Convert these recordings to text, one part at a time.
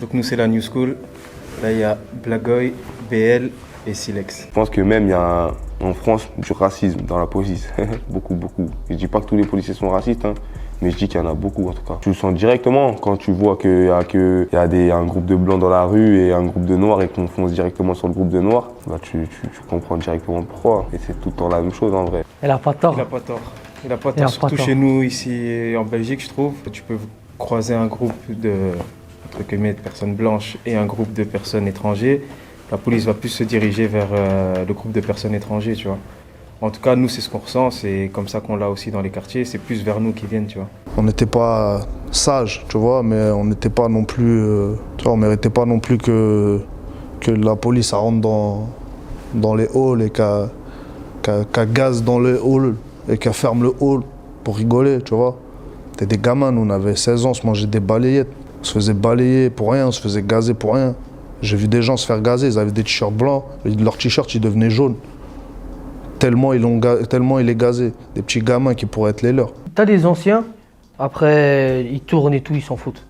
Donc nous, c'est la New School. Là, il y a Blagoy, BL et Silex. Je pense que même il y a en France du racisme dans la police. Beaucoup. Je dis pas que tous les policiers sont racistes, hein, mais je dis qu'il y en a beaucoup en tout cas. Tu le sens directement quand tu vois qu'il y a un groupe de blancs dans la rue et un groupe de noirs et qu'on fonce directement sur le groupe de noirs. Bah, tu comprends directement pourquoi. Et c'est tout le temps la même chose en vrai. Elle a pas tort. Il a pas tort, surtout chez nous ici en Belgique, je trouve. Tu peux croiser un groupe entre guillemets, de personnes blanches et un groupe de personnes étrangères. La police va plus se diriger vers le groupe de personnes étrangères, tu vois. En tout cas, nous, c'est ce qu'on ressent, c'est comme ça qu'on l'a aussi dans les quartiers, c'est plus vers nous qu'ils viennent, tu vois. On n'était pas sages, tu vois, mais on n'était pas non plus, tu vois, on méritait pas non plus que la police rentre dans les halls et qu'elle gaze dans les halls et qu'elle ferme le hall pour rigoler, tu vois. T'es des gamins, nous, on avait 16 ans, on se mangeait des balayettes, on se faisait balayer pour rien, on se faisait gazer pour rien. J'ai vu des gens se faire gazer, ils avaient des t-shirts blancs, leurs t-shirts ils devenaient jaunes. Tellement il est gazé, des petits gamins qui pourraient être les leurs. T'as des anciens, après ils tournent et tout, ils s'en foutent.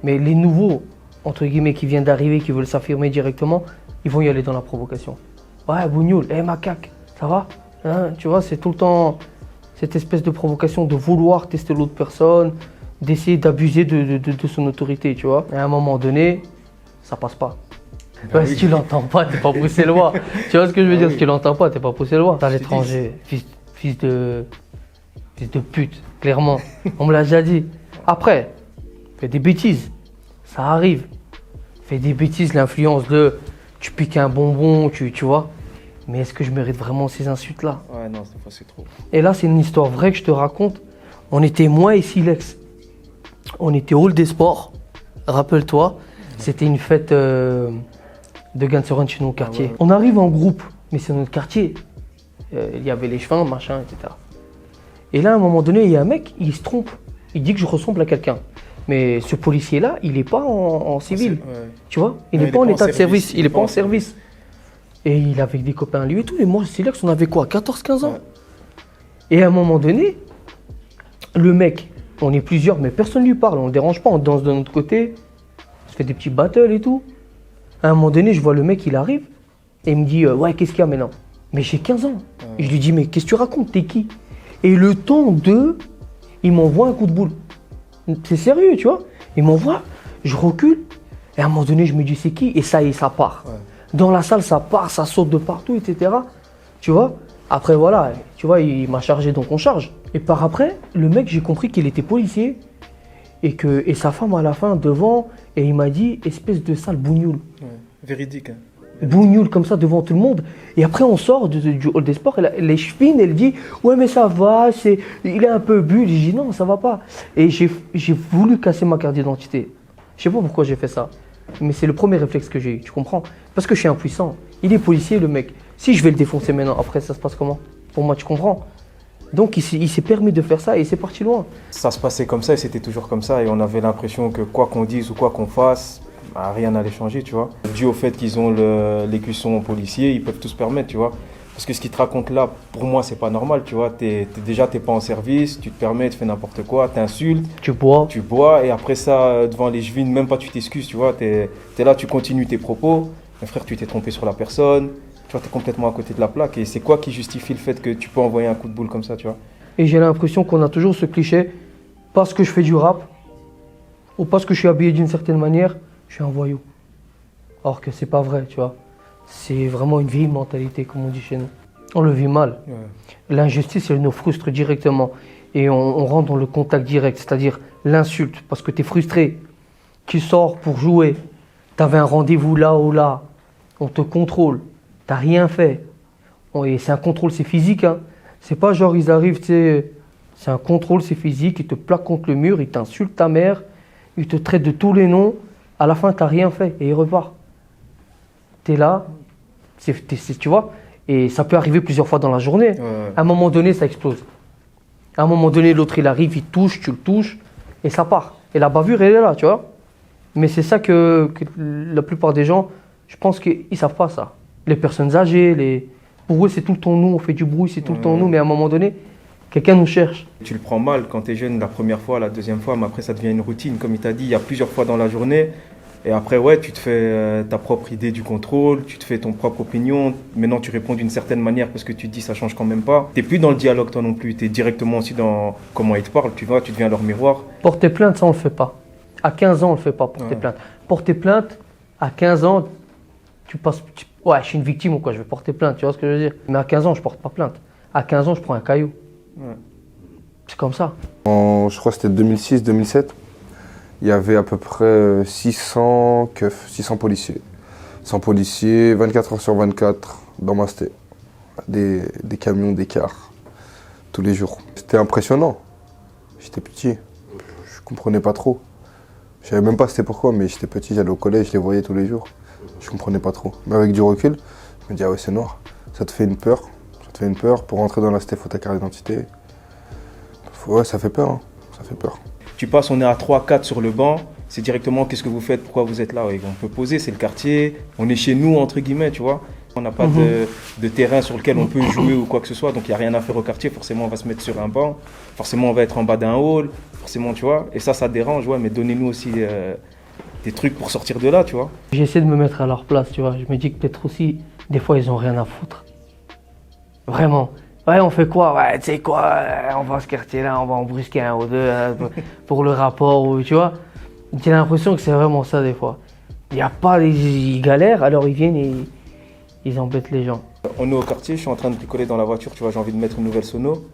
Mais les nouveaux, entre guillemets, qui viennent d'arriver, qui veulent s'affirmer directement, ils vont y aller dans la provocation. Ouais, bougnoul, macaque, ça va hein? Tu vois, c'est tout le temps cette espèce de provocation de vouloir tester l'autre personne, d'essayer d'abuser de son autorité, tu vois. Et à un moment donné, ça passe pas. Ouais, si tu l'entends pas, t'es pas poussé loin. Tu vois ce que je veux dire? Si tu l'entends pas, t'es pas poussé loin. T'es à l'étranger, fils de pute, clairement. On me l'a déjà dit. Après, fais des bêtises, ça arrive. Fais des bêtises, l'influence de tu piques un bonbon, tu vois. Mais est-ce que je mérite vraiment ces insultes-là? Ouais, non, cette fois c'est trop. Et là, c'est une histoire vraie que je te raconte. On était moi et Silex. On était au hall des sports, rappelle-toi. C'était une fête de Ganseron chez nos quartiers. Ah ouais. On arrive en groupe, mais c'est notre quartier. Il y avait les chevins, machin, etc. Et là, à un moment donné, il y a un mec, il se trompe. Il dit que je ressemble à quelqu'un. Mais ce policier-là, il n'est pas en civil. Ouais. Tu vois, il n'est pas en état de service. Il n'est pas en service. Et il est avec des copains, lui et tout. Et moi, c'est là qu'on avait quoi, 14-15 ans. Ouais. Et à un moment donné, le mec, on est plusieurs, mais personne ne lui parle. On ne le dérange pas, on danse de notre côté. On se fait des petits battles et tout. À un moment donné, je vois le mec, il arrive. Et il me dit, ouais, qu'est-ce qu'il y a maintenant? Mais j'ai 15 ans. Et je lui dis, mais qu'est-ce que tu racontes? T'es qui? Et le temps il m'envoie un coup de boule. C'est sérieux, tu vois. Il m'envoie, je recule. Et à un moment donné, je me dis, c'est qui? Et ça y est, ça part. Ouais. Dans la salle, ça part, ça saute de partout, etc. Tu vois. Après, voilà, tu vois, il m'a chargé, donc on charge. Et par après, le mec, j'ai compris qu'il était policier. Et sa femme à la fin, devant, et il m'a dit, espèce de sale bougnoul. Ouais, véridique. Hein. Bougnoul comme ça devant tout le monde. Et après, on sort du hall des sports, et les chevines, elle dit, ouais, mais ça va, il est un peu bu. J'ai dit, non, ça va pas. Et j'ai voulu casser ma carte d'identité. Je sais pas pourquoi j'ai fait ça. Mais c'est le premier réflexe que j'ai eu, tu comprends? Parce que je suis impuissant. Il est policier, le mec. Si je vais le défoncer maintenant, après, ça se passe comment? Pour moi, tu comprends? Donc il s'est permis de faire ça et c'est parti loin. Ça se passait comme ça et c'était toujours comme ça. Et on avait l'impression que quoi qu'on dise ou quoi qu'on fasse, bah, rien n'allait changer, tu vois. Dû au fait qu'ils ont l'écusson policier, ils peuvent tout se permettre, tu vois. Parce que ce qu'ils te racontent là, pour moi, c'est pas normal, tu vois. Déjà, t'es pas en service, tu te permets, tu fais n'importe quoi, t'insultes. Tu bois. Et après ça, devant les jevines, même pas tu t'excuses, tu vois. T'es là, tu continues tes propos. Mais frère, tu t'es trompé sur la personne. Tu vois, t'es complètement à côté de la plaque. Et c'est quoi qui justifie le fait que tu peux envoyer un coup de boule comme ça, tu vois? Et j'ai l'impression qu'on a toujours ce cliché, parce que je fais du rap, ou parce que je suis habillé d'une certaine manière, je suis un voyou. Or que c'est pas vrai, tu vois. C'est vraiment une vieille mentalité, comme on dit chez nous. On le vit mal. Ouais. L'injustice, elle nous frustre directement. Et on rentre dans le contact direct, c'est-à-dire l'insulte, parce que tu es frustré. Tu sors pour jouer. Tu avais un rendez-vous là ou là. On te contrôle. Tu n'as rien fait. Et c'est un contrôle, c'est physique. Hein. C'est pas genre ils arrivent, tu sais. C'est un contrôle, c'est physique. Ils te plaquent contre le mur, ils t'insultent ta mère. Ils te traitent de tous les noms. À la fin, tu n'as rien fait et ils repartent. Tu es là. Tu vois. Et ça peut arriver plusieurs fois dans la journée. À un moment donné, ça explose. À un moment donné, l'autre, il arrive, il touche, tu le touches, et ça part. Et la bavure, elle est là, tu vois. Mais c'est ça que la plupart des gens, je pense qu'ils ne savent pas ça. Les personnes âgées, pour eux, c'est tout le temps nous, on fait du bruit, c'est tout le temps nous, mais à un moment donné, quelqu'un nous cherche. Tu le prends mal quand tu es jeune la première fois, la deuxième fois, mais après, ça devient une routine. Comme il t'a dit, il y a plusieurs fois dans la journée, Et après, ouais, tu te fais ta propre idée du contrôle, tu te fais ton propre opinion. Maintenant, tu réponds d'une certaine manière parce que tu te dis ça change quand même pas. T'es plus dans le dialogue toi non plus, t'es directement aussi dans comment ils te parlent, tu vois, tu deviens leur miroir. Porter plainte, ça on le fait pas. À 15 ans, on le fait pas, porter plainte. Porter plainte, à 15 ans, ouais, je suis une victime ou quoi, je vais porter plainte, tu vois ce que je veux dire. Mais à 15 ans, je porte pas plainte. À 15 ans, je prends un caillou. Ouais. C'est comme ça. Je crois que c'était 2006-2007. Il y avait à peu près 600 keufs, 600 policiers. 100 policiers, 24 heures sur 24 dans ma cité. Des camions, des cars, tous les jours. C'était impressionnant. J'étais petit, je comprenais pas trop. Je savais même pas c'était pourquoi, mais j'étais petit, j'allais au collège, je les voyais tous les jours. Je comprenais pas trop. Mais avec du recul, je me dis, ah ouais, c'est noir. Ça te fait une peur. Ça te fait une peur. Pour rentrer dans la cité, faut ta carte d'identité. Ouais, ça fait peur, hein. Ça fait peur. Tu passes, on est à 3-4 sur le banc, c'est directement qu'est-ce que vous faites, pourquoi vous êtes là. Ouais. On peut poser, c'est le quartier, on est chez nous, entre guillemets, tu vois. On n'a pas de terrain sur lequel on peut jouer ou quoi que ce soit, donc il n'y a rien à faire au quartier. Forcément, on va se mettre sur un banc, forcément, on va être en bas d'un hall, forcément, tu vois. Et ça dérange, ouais, mais donnez-nous aussi des trucs pour sortir de là, tu vois. J'essaie de me mettre à leur place, tu vois. Je me dis que peut-être aussi, des fois, ils ont rien à foutre. Vraiment. Ouais, on fait quoi? Ouais, tu sais quoi, on va à ce quartier-là, on va en brusquer un ou deux hein, pour le rapport, ou, tu vois. J'ai l'impression que c'est vraiment ça des fois. Il n'y a pas, ils galèrent, alors ils viennent et ils embêtent les gens. On est au quartier, je suis en train de bricoler dans la voiture, tu vois, j'ai envie de mettre une nouvelle sono.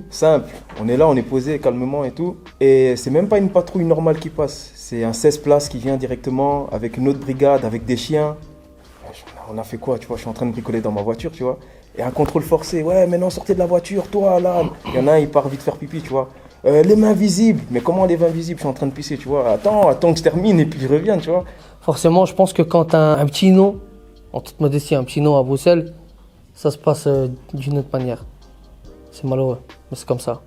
Simple, on est là, on est posé calmement et tout. Et c'est même pas une patrouille normale qui passe, c'est un 16 places qui vient directement avec une autre brigade, avec des chiens. On a fait quoi, tu vois, je suis en train de bricoler dans ma voiture, tu vois. Et un contrôle forcé, ouais, maintenant sortez de la voiture, toi là. Il y en a un, il part vite faire pipi, tu vois. Les mains visibles, mais comment les mains visibles? Je suis en train de pisser, tu vois. Attends que je termine et puis je reviens, tu vois. Forcément, je pense que quand t'as un petit nom, en toute modestie, un petit nom à Bruxelles, ça se passe d'une autre manière. C'est malheureux, mais c'est comme ça.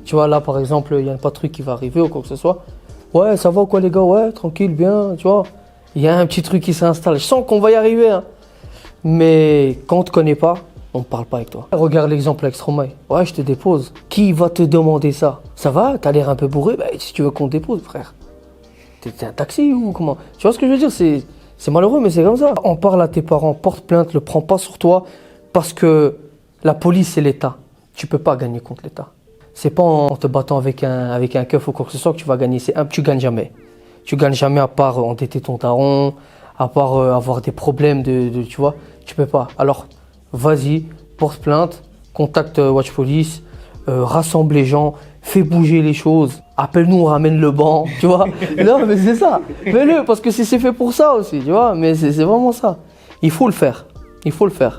Tu vois, là par exemple, il y a une patrouille qui va arriver ou quoi que ce soit. Ouais, ça va ou quoi les gars? Ouais, tranquille, bien, tu vois. Il y a un petit truc qui s'installe. Je sens qu'on va y arriver, hein. Mais quand on te connaît pas, on ne parle pas avec toi. Regarde l'exemple avec Stromae. Ouais, je te dépose. Qui va te demander ça? Ça va? T'as l'air un peu bourré? Bah, si tu veux qu'on te dépose, frère. T'es un taxi ou comment? Tu vois ce que je veux dire? C'est malheureux, mais c'est comme ça. On parle à tes parents, porte plainte, le prends pas sur toi parce que la police, c'est l'État. Tu peux pas gagner contre l'État. C'est pas en te battant avec un keuf ou quoi que ce soit que tu vas gagner. Tu gagnes jamais. Tu gagnes jamais à part endetter ton daron, à part avoir des problèmes tu vois. Tu peux pas. Alors, vas-y, porte plainte, contacte Watch Police, rassemble les gens, fais bouger les choses. Appelle-nous, on ramène le banc, tu vois. Non, mais c'est ça. Fais-le, parce que c'est fait pour ça aussi, tu vois. Mais c'est vraiment ça. Il faut le faire. Il faut le faire.